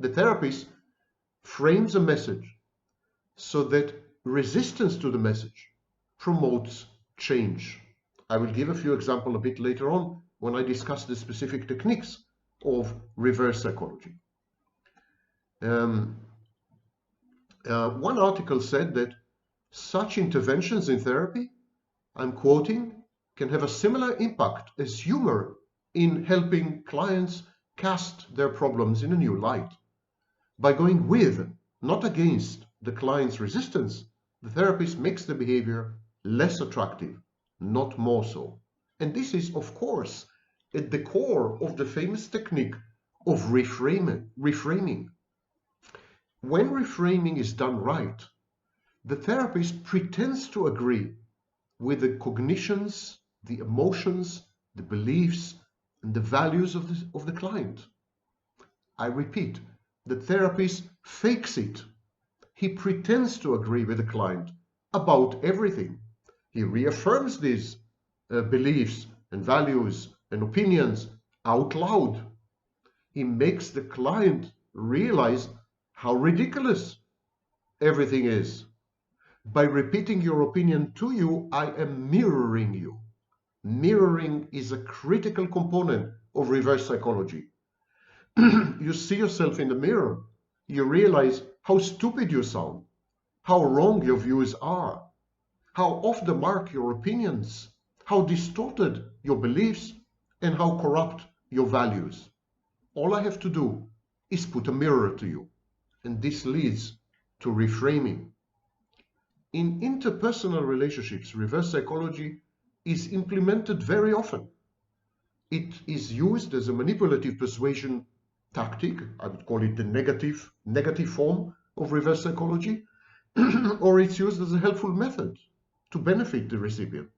The therapist frames a message so that resistance to the message promotes change. I will give a few examples a bit later on when I discuss the specific techniques of reverse psychology. One article said that such interventions in therapy, I'm quoting, can have a similar impact as humor in helping clients cast their problems in a new light. By going with, not against, the client's resistance, the therapist makes the behavior less attractive, not more so. And this is, of course, at the core of the famous technique of reframing. When reframing is done right, the therapist pretends to agree with the cognitions, the emotions, the beliefs, and the values of the client. I repeat, the therapist fakes it. He pretends to agree with the client about everything. He reaffirms these beliefs and values and opinions out loud. He makes the client realize how ridiculous everything is. By repeating your opinion to you, I am mirroring you. Mirroring is a critical component of reverse psychology. You see yourself in the mirror. You realize how stupid you sound, how wrong your views are, how off the mark your opinions, how distorted your beliefs, and how corrupt your values. All I have to do is put a mirror to you, and this leads to reframing. In interpersonal relationships, reverse psychology is implemented very often. It is used as a manipulative persuasion tactic. I would call it the negative form of reverse psychology, or it's used as a helpful method to benefit the recipient.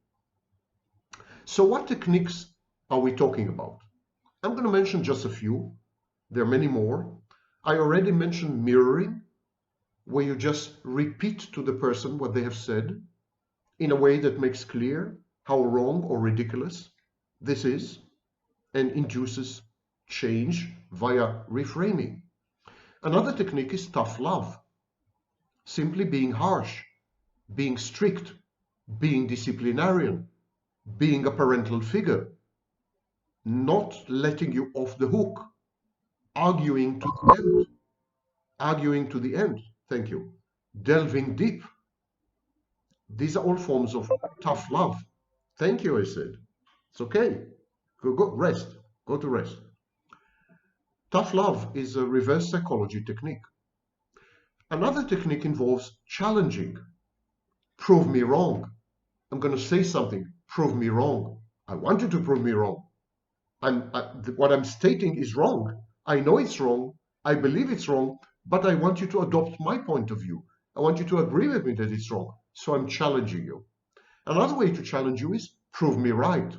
So what techniques are we talking about? I'm going to mention just a few. There are many more. I already mentioned mirroring, where you just repeat to the person what they have said in a way that makes clear how wrong or ridiculous this is and induces change via reframing. Another technique is tough love. Simply being harsh, being strict, being disciplinarian, being a parental figure, not letting you off the hook, arguing to the end, thank you, delving deep. These are all forms of tough love. Thank you, I said. It's okay. Go rest. Go to rest. Tough love is a reverse psychology technique. Another technique involves challenging. Prove me wrong. I'm going to say something. Prove me wrong. I want you to prove me wrong. What I'm stating is wrong. I know it's wrong. I believe it's wrong, but I want you to adopt my point of view. I want you to agree with me that it's wrong. So I'm challenging you. Another way to challenge you is prove me right.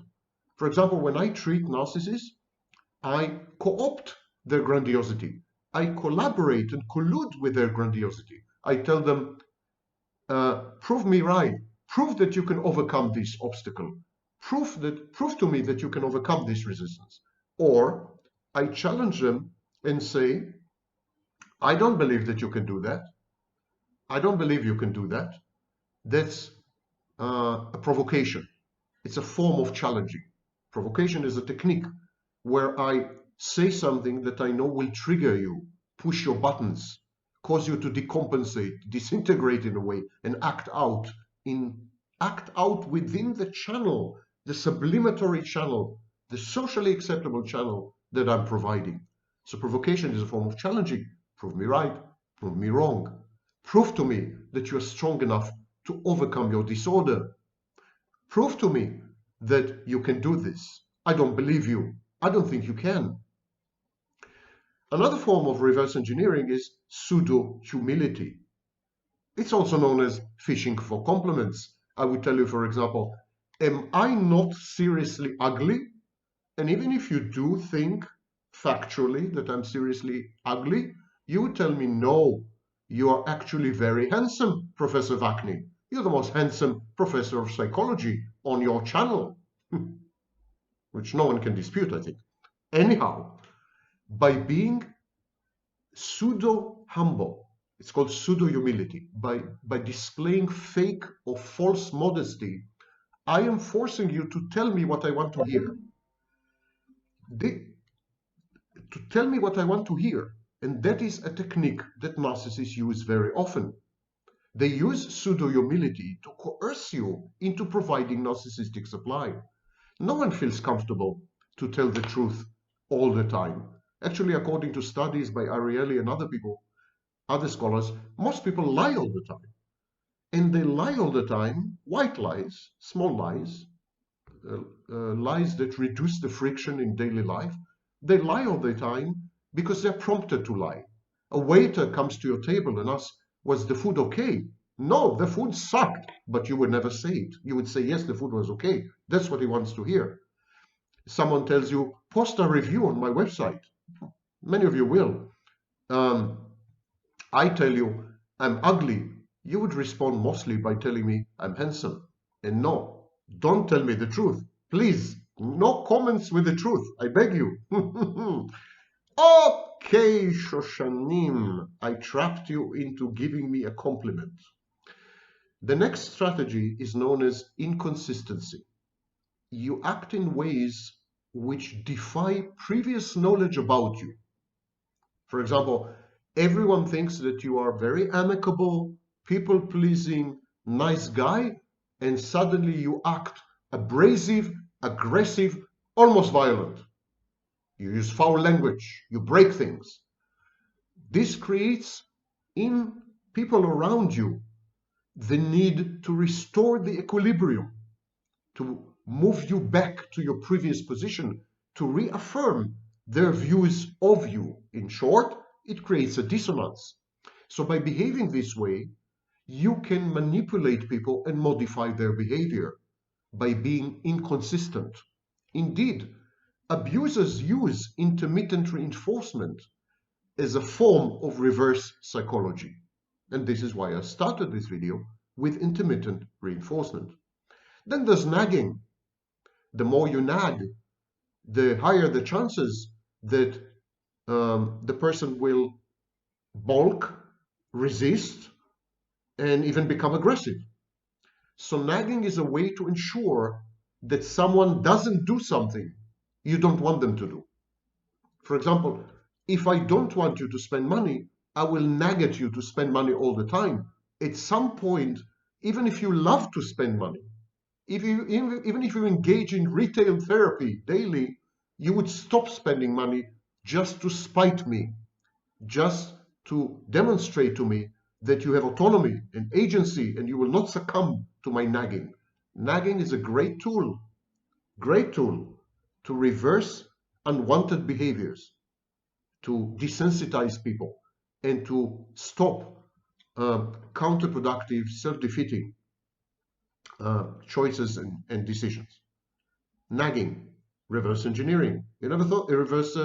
For example, when I treat narcissists, I co-opt their grandiosity. I collaborate and collude with their grandiosity. I tell them, prove me right. Prove that you can overcome this obstacle. Prove to me that you can overcome this resistance. Or I challenge them and say, I don't believe that you can do that. I don't believe you can do that. That's a provocation. It's a form of challenging. Provocation is a technique where I say something that I know will trigger you, push your buttons, cause you to decompensate, disintegrate in a way, and act out within the channel, the sublimatory channel, the socially acceptable channel that I'm providing. So provocation is a form of challenging. Prove me right, prove me wrong. Prove to me that you are strong enough to overcome your disorder. Prove to me that you can do this. I don't believe you. I don't think you can. Another form of reverse engineering is pseudo-humility. It's also known as fishing for compliments. I would tell you, for example, am I not seriously ugly? And even if you do think factually that I'm seriously ugly, you would tell me, no, you are actually very handsome, Professor Vaknin. You're the most handsome professor of psychology on your channel, which no one can dispute, I think. Anyhow, by being pseudo-humble. It's called pseudo-humility. By displaying fake or false modesty, I am forcing you to tell me what I want to hear. To tell me what I want to hear. And that is a technique that narcissists use very often. They use pseudo-humility to coerce you into providing narcissistic supply. No one feels comfortable to tell the truth all the time. Actually, according to studies by Ariely and other scholars, most people lie all the time. And they lie all the time, white lies, small lies, lies that reduce the friction in daily life. They lie all the time because they're prompted to lie. A waiter comes to your table and asks, was the food okay? No, the food sucked, but you would never say it. You would say, yes, the food was okay. That's what he wants to hear. Someone tells you, post a review on my website. Many of you will. I tell you, I'm ugly. You would respond mostly by telling me I'm handsome. And no, don't tell me the truth. Please, no comments with the truth. I beg you. Okay, Shoshanim, I trapped you into giving me a compliment. The next strategy is known as inconsistency. You act in ways which defy previous knowledge about you. For example, everyone thinks that you are very amicable, people-pleasing, nice guy, and suddenly you act abrasive, aggressive, almost violent. You use foul language, you break things. This creates in people around you the need to restore the equilibrium, to move you back to your previous position, to reaffirm their views of you. In short, it creates a dissonance. So by behaving this way, you can manipulate people and modify their behavior by being inconsistent. Indeed, abusers use intermittent reinforcement as a form of reverse psychology. And this is why I started this video with intermittent reinforcement. Then there's nagging. The more you nag, the higher the chances that the person will balk, resist, and even become aggressive. So nagging is a way to ensure that someone doesn't do something you don't want them to do. For example, if I don't want you to spend money, I will nag at you to spend money all the time. At some point, even if you love to spend money, even if you engage in retail therapy daily, you would stop spending money just to spite me, just to demonstrate to me that you have autonomy and agency and you will not succumb to my nagging. Nagging is a great tool to reverse unwanted behaviors, to desensitize people, and to stop counterproductive, self-defeating choices and decisions. Nagging, reverse engineering. You never thought, reverse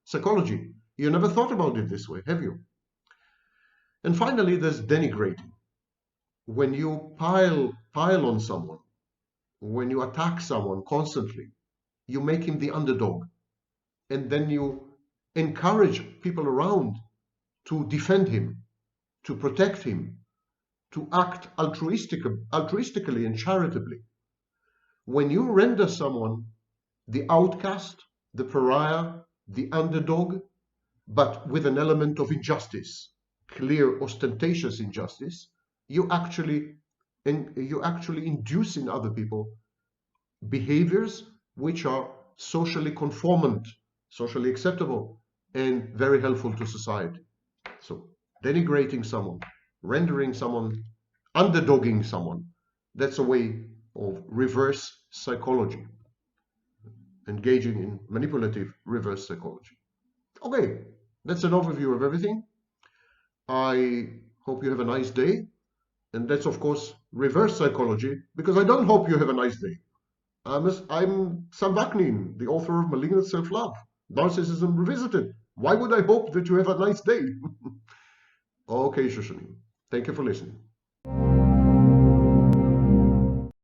psychology. You never thought about it this way, have you? And finally, there's denigrating. When you pile on someone, when you attack someone constantly, you make him the underdog, and then you encourage people around to defend him, to protect him, to act altruistically and charitably. When you render someone the outcast, the pariah, the underdog, but with an element of injustice, clear, ostentatious injustice, you actually induce in other people behaviors which are socially conformant, socially acceptable, and very helpful to society. So denigrating someone, rendering someone, underdogging someone, that's a way of reverse psychology, engaging in manipulative reverse psychology. Okay, that's an overview of everything. I hope you have a nice day. And that's, of course, reverse psychology, because I don't hope you have a nice day. I'm Sam Vaknin, the author of Malignant Self-Love, Narcissism Revisited. Why would I hope that you have a nice day? Okay, Shoshanim. Thank you for listening.